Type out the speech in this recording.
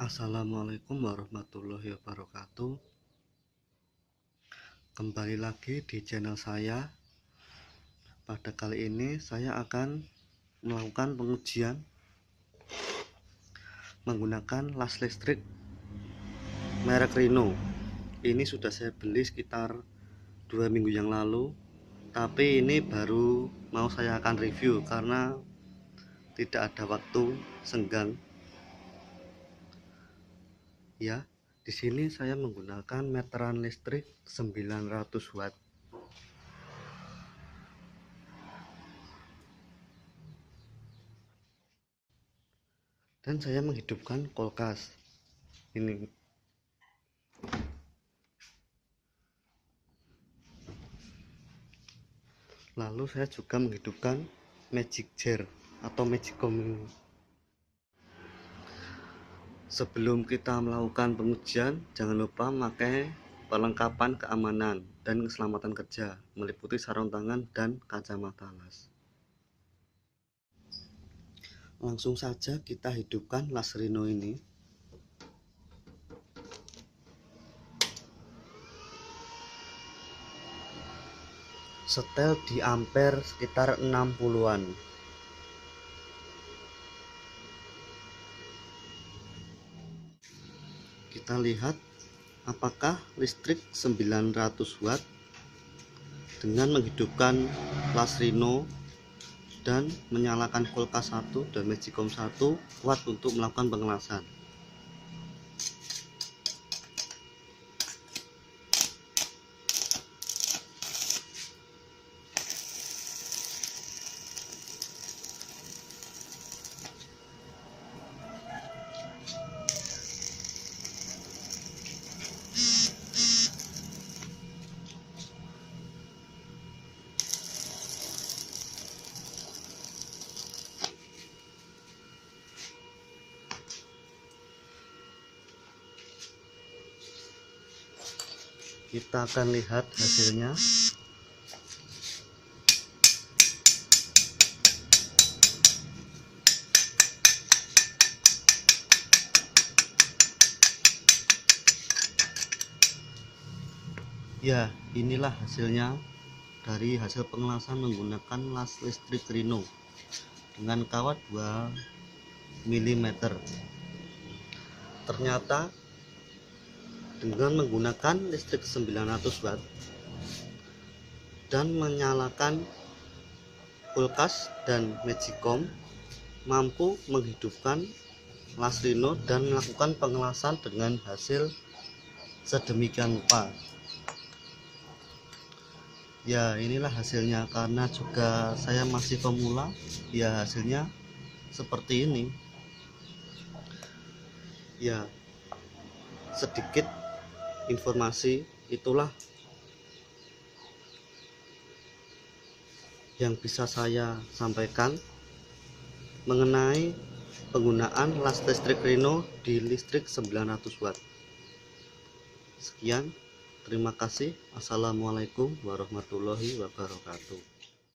Assalamualaikum warahmatullahi wabarakatuh. Kembali lagi di channel saya. Pada kali ini saya akan melakukan pengujian menggunakan las listrik merek Rino. Ini sudah saya beli sekitar 2 minggu yang lalu, tapi ini baru mau saya akan review karena tidak ada waktu senggang. Ya, di sini saya menggunakan meteran listrik 900 watt. Dan saya menghidupkan kulkas. Ini. Lalu saya juga menghidupkan magic jar atau magicom ini. Sebelum kita melakukan pengujian, jangan lupa memakai perlengkapan keamanan dan keselamatan kerja, meliputi sarung tangan dan kacamata las. Langsung saja kita hidupkan las Rino ini. Setel di ampere sekitar 60-an. Kita lihat apakah listrik 900 watt dengan menghidupkan las Rino dan menyalakan kulkas 1 dan magicom 1 kuat untuk melakukan pengelasan. Kita akan lihat hasilnya. Ya, inilah hasilnya dari hasil pengelasan menggunakan las listrik Rino dengan kawat 2 mm. Ternyata dengan menggunakan listrik 900 watt dan menyalakan kulkas dan magicom mampu menghidupkan las Rino dan melakukan pengelasan dengan hasil sedemikian rupa. Ya, inilah hasilnya. Karena juga saya masih pemula, ya hasilnya seperti ini. Ya, sedikit informasi itulah yang bisa saya sampaikan mengenai penggunaan las listrik Rino di listrik 900 watt. Sekian, terima kasih. Assalamualaikum warahmatullahi wabarakatuh.